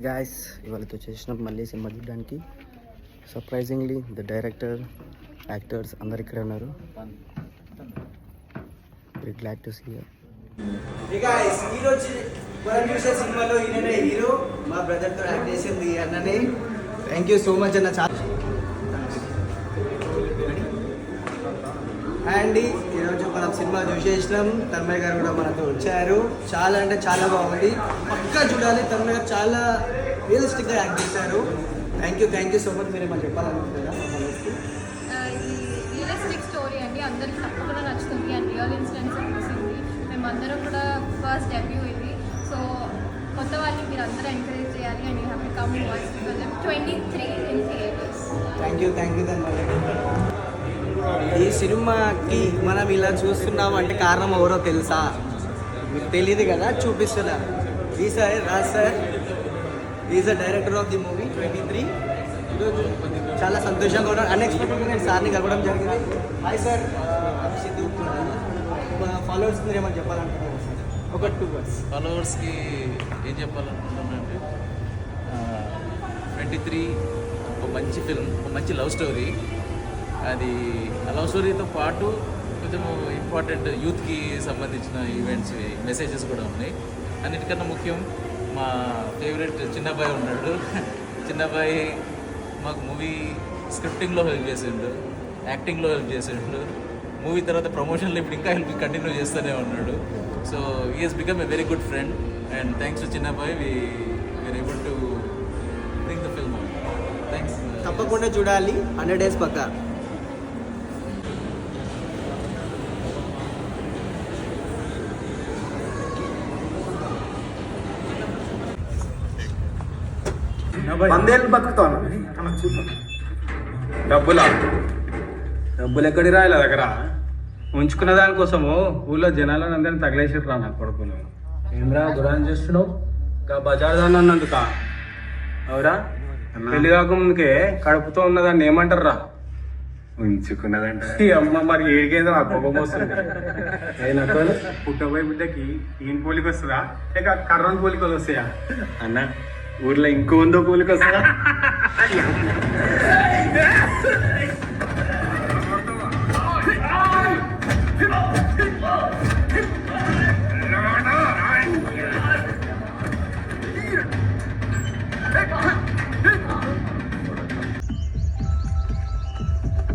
Guys ఇవాళతో చేసినాం మళ్ళీ cinema చూడడానికి. సర్ప్రైజింగ్లీ ద డైరెక్టర్, యాక్టర్స్ అందరు ఇక్కడ ఉన్నారు. Very glad to see you. ఈరోజు మనం చూసే సినిమాలో ఈయననే హీరో, మా బ్రదర్తో యాక్ట్ చేసింది అన్ననే. థ్యాంక్ యూ సో మచ్ అన్న. చాలా అండ్ ఈరోజు మనం సినిమా చూసేసినాం. తన్మయ్ గారు కూడా మనతో వచ్చారు. చాలా అంటే చాలా బాగుంది, పక్కా చూడాలి. తన్మయ్ గారు చాలా రియలిస్టిక్గా యాక్ట్ చేశారు. Thank you so much. మీరు ఏమైనా చెప్పాలనుకుంటున్నారా? రియలిస్టిక్ స్టోరీ అండి, అందరికి తప్పకుండా నచ్చుతుంది. అండ్ రియల్ ఇన్సిడెంట్స్ అనిపిస్తుంది. మేమందరం కూడా ఫస్ట్ డెబ్యూ ఇది. సో కొత్త వాళ్ళని మీరు అందరూ ఎంకరేజ్ చేయాలి. And you have to come watch 23 in theatres. Thank you Tanmay. ఈ సినిమాకి మనం ఇలా చూస్తున్నాం అంటే కారణం ఎవరో తెలుసా? మీకు తెలియదు కదా, చూపిస్తున్నా. ఈ sir Raj sir is the director of the movie 23. ఈరోజు చాలా సంతోషంగా ఉన్నాను. అన్ఎక్స్పెక్టెడ్గా నేను సార్ని కలవడం జరిగింది. Hi sir. సిద్ధు ఫాలోవర్స్ మీరు ఏమని చెప్పాలనుకుంటున్నారు సార్? ఒక 2 words. ఫాలోవర్స్కి ఏం చెప్పాలనుకుంటున్నానంటే 23 ఒక మంచి ఫిల్మ్, ఒక మంచి లవ్ స్టోరీ. అది ఆ లవ్ స్టోరీతో పాటు కొంచెం ఇంపార్టెంట్ యూత్కి సంబంధించిన ఈవెంట్స్, మెసేజెస్ కూడా ఉన్నాయి. అన్నిటికన్నా ముఖ్యం మా ఫేవరెట్ చిన్నబ్బాయి ఉన్నాడు. చిన్నబ్బాయి మాకు మూవీ స్క్రిప్టింగ్లో హెల్ప్ చేసిండు, యాక్టింగ్లో హెల్ప్ చేసిండు. మూవీ తర్వాత ప్రమోషన్లో ఇప్పుడు ఇంకా హెల్ప్ కంటిన్యూ చేస్తూనే ఉన్నాడు. So he has become a very good friend. And thanks to Chinnabbayi we're able to bring the film out. Thanks. తప్పకుండా చూడాలి. 100 days పక్కా. వందేళ్ళు బతుకుతాను. డబ్బులు ఎక్కడి రాయలే దగ్గర ఉంచుకున్న దానికోసము ఊళ్ళో జనాలను అందరినీ తగిలేసిర్రు రా. నాకు పడుకున్నావు ఏమరా దురాన్ని చేస్తున్నావు? ఇంకా బజార్ దాన్ని అన్నందుక అవురా? పెళ్లి కాకముందుకే కడుపుతో ఉన్నదాన్ని ఏమంటారు రా? ఉంచుకున్నదంట. అమ్మ మరి ఏడికేందో ఆ కోపం వస్తుంది. నాకు పుట్టబోయే బిడ్డకి ఈయన పోలికి వస్తుందా లేక కర్రోని పోలికలు వస్తాయా అన్న? ఊర్లో ఇంకో ఉందో పోలికి వస్తుందా?